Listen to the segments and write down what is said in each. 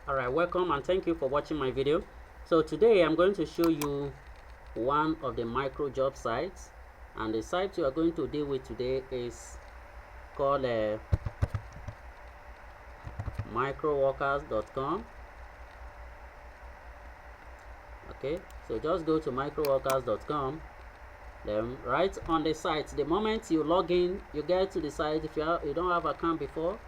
Alright, welcome and thank you for watching my video. So today I'm going to show you one of the micro job sites, and the site you are going to deal with today is called microworkers.com. Okay, so just go to microworkers.com. Then right on the site, the moment you log in, you get to the site. If you don't have account before,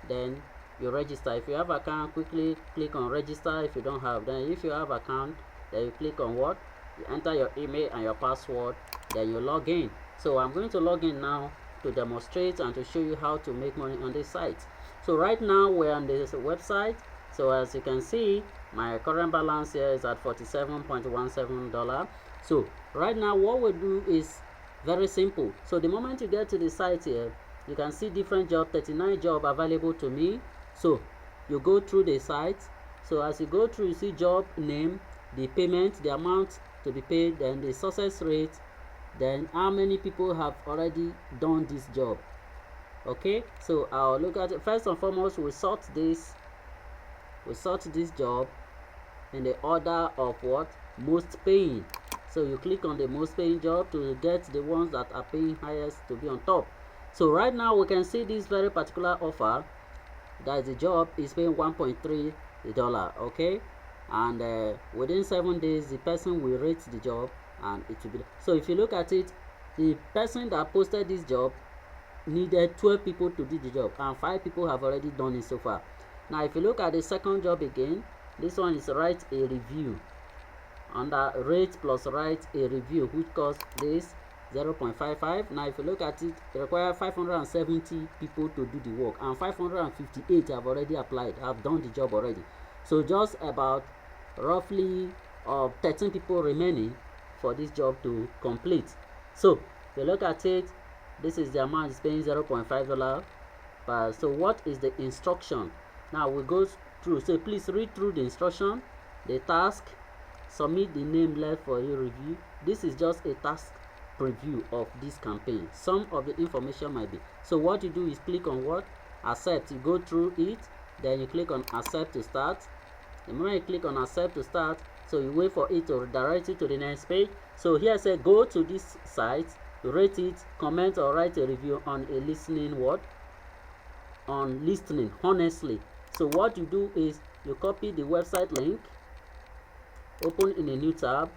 then you register. If you have account, quickly click on register. If you don't have, then if you have account, then you click on what, you enter your email and your password, then you log in. So I'm going to log in now to demonstrate and to show you how to make money on this site. So right now we're on this website. So as you can see, my current balance here is at $47.17. So right now what we do is very simple. So the moment you get to the site here, you can see different job, 39 job available to me. So you go through the site. So as you go through, you see job name, the payment, the amount to be paid, then the success rate, then how many people have already done this job. Okay, so I'll look at it. First and foremost, we sort this job in the order of what, most paying. So you click on the most paying job to get the ones that are paying highest to be on top. So right now we can see this very particular offer, that the job is paying $1.3. Okay, and within 7 days the person will rate the job and it will be. So if you look at it, the person that posted this job needed 12 people to do the job, and 5 people have already done it so far. Now if you look at the second job again, this one is write a review. Under rate plus write a review, which costs this 0.55. Now if you look at it, it requires 570 people to do the work, and 558 have already applied, have done the job already. So just about roughly 13 people remaining for this job to complete. So if you look at it, this is the amount is paying $0.5. So what is the instruction? Now we go through. So please read through the instruction, the task, submit the name left for your review. This is just a task preview of this campaign. Some of the information might be. So what you do is click on what, accept. You go through it, then you click on accept to start. The moment you click on accept to start, so you wait for it to redirect you to the next page. So here say go to this site, rate it, comment or write a review on a listening word, on listening honestly. So what you do is you copy the website link, open in a new tab.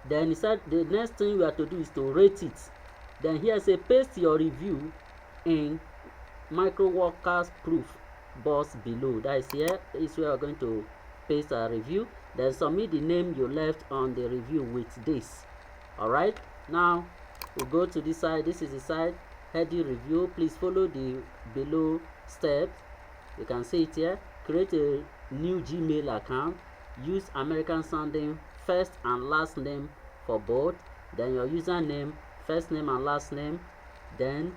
Then it said the next thing you have to do is to rate it. Then here say paste your review in micro workers proof box below. That is, here is where we're going to paste a review. Then submit the name you left on the review with this. Alright, now we go to this side. This is the side, heading review. Please follow the below steps. You can see it here. Create a new Gmail account. Use American sounding first and last name for both. Then your username, first name and last name. Then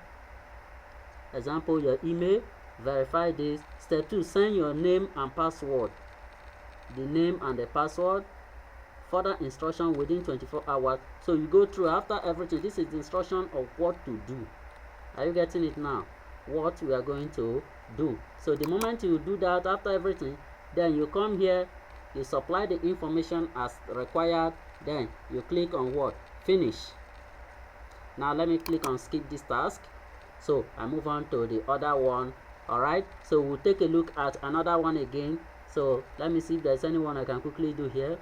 example, your email. Verify this. Step 2, send your name and password. The name and the password. Further instruction within 24 hours. So you go through after everything. This is the instruction of what to do. Are you getting it now? What we are going to do. So the moment you do that, after everything, then you come here, you supply the information as required, then you click on what, finish. Now let me click on skip this task. So I move on to the other one. Alright, so we'll take a look at another one again. So let me see if there's anyone I can quickly do here.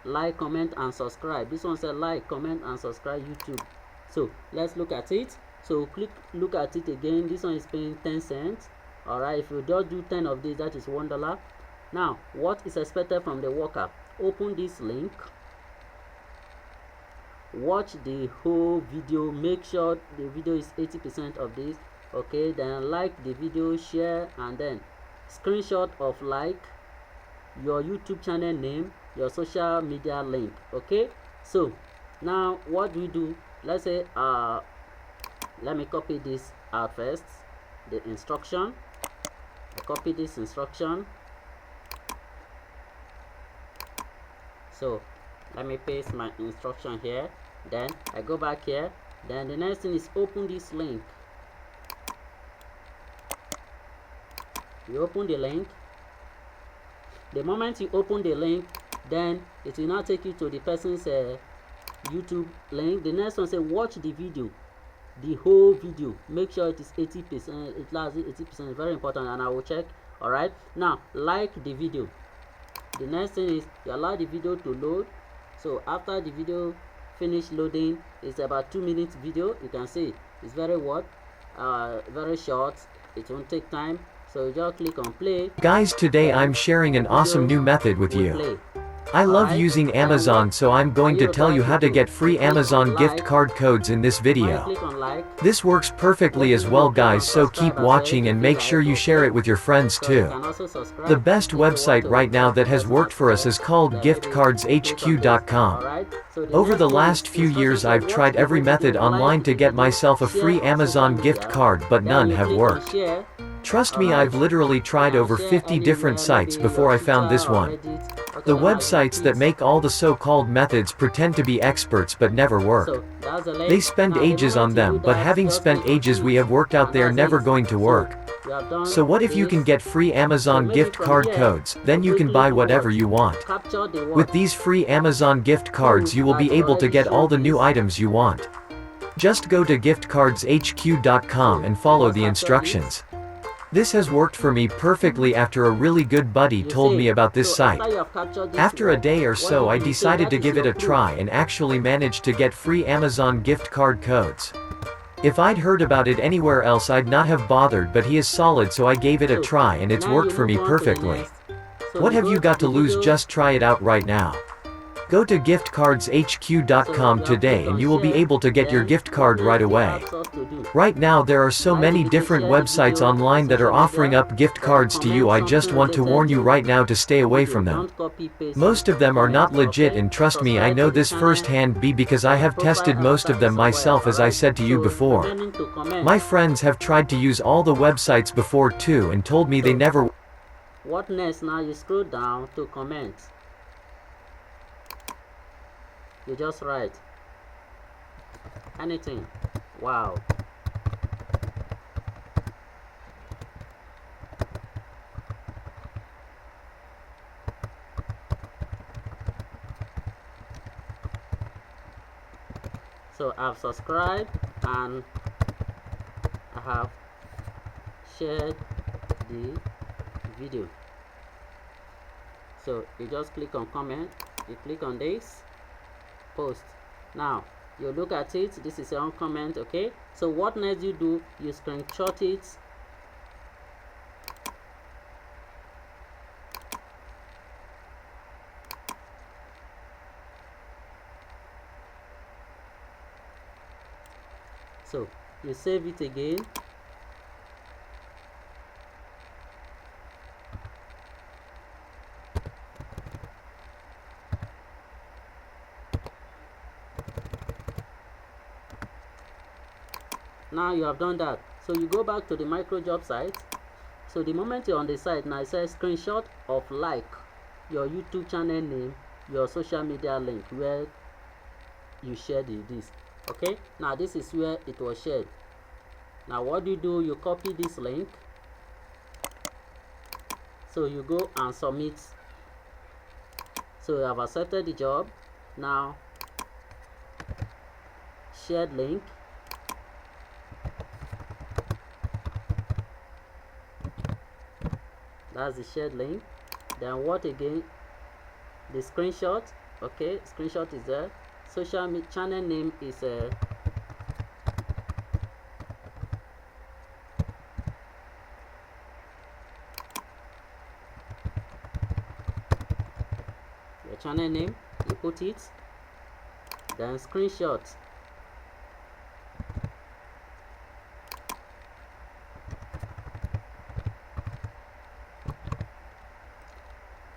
Like, comment and subscribe. This one said like, comment and subscribe YouTube. So let's look at it. So look at it again. This one is paying 10 cents. Alright, if you just do 10 of these, that is $1. Now what is expected from the worker? Open this link, watch the whole video, make sure the video is 80% of this. Okay, then like the video, share, and then screenshot of like, your YouTube channel name, your social media link. Okay, so now what do we do? Let's say let me copy this out first, the instruction. I copy this instruction. So let me paste my instruction here. Then I go back here. Then the next thing is open this link. You open the link. The moment you open the link, then it will now take you to the person's YouTube link. The next one say watch the video, the whole video. Make sure it is 80%. It lasts 80%. Very important, and I will check. All right. Now like the video. The next thing is you allow the video to load. So after the video finish loading, it's about 2 minutes video. You can see it's very very short. It won't take time. So you just click on play. Guys, today I'm sharing an awesome new method with you. I love using Amazon, so I'm going to tell you how to get free Amazon gift card codes in this video. This works perfectly as well, guys, so keep watching and make sure you share it with your friends too. The best website right now that has worked for us is called giftcardshq.com. Over the last few years I've tried every method online to get myself a free Amazon gift card, but none have worked. Trust me, I've literally tried over 50 different sites before I found this one. The websites that make all the so-called methods pretend to be experts but never work. They spend ages on them, but having spent ages we have worked out they're never going to work. So what if you can get free Amazon gift card codes, then you can buy whatever you want. With these free Amazon gift cards you will be able to get all the new items you want. Just go to giftcardshq.com and follow the instructions. This has worked for me perfectly after a really good buddy told me about this site. After a day or so I decided to give it a try and actually managed to get free Amazon gift card codes. If I'd heard about it anywhere else I'd not have bothered, but he is solid, so I gave it a try and it's worked for me perfectly. What have you got to lose? Just try it out right now. Go to giftcardshq.com today and you will be able to get your gift card right away. Right now there are so many different websites online that are offering up gift cards to you. I just want to warn you right now to stay away from them. Most of them are not legit, and trust me, I know this firsthand because I have tested most of them myself, as I said to you before. My friends have tried to use all the websites before too and told me they never. What next? Now you scroll down to comment. You just write anything. Wow. So I've subscribed and I have shared the video. So you just click on comment, you click on this, post. Now you look at it, this is your own comment. Okay, so what next you do, you screenshot it, so you save it again. Now you have done that, so you go back to the micro job site. So the moment you're on the site, now it says screenshot of like your YouTube channel name, your social media link where you shared this. Okay, now this is where it was shared. Now what do? You copy this link, so you go and submit. So you have accepted the job. Now shared link, that's the shared link. Then what again? The screenshot. Okay, screenshot is there. Social media channel name is your channel name, you put it, then screenshot.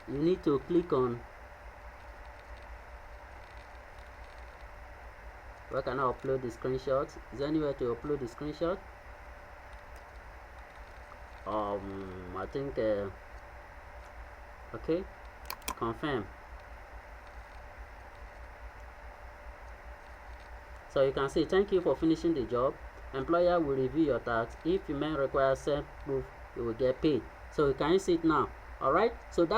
You need to click on where can I upload the screenshot. Is there anywhere to upload the screenshot? I think okay, confirm. So you can see, thank you for finishing the job. Employer will review your tax. If you may require self-proof, you will get paid. So you can see it now. All right, so that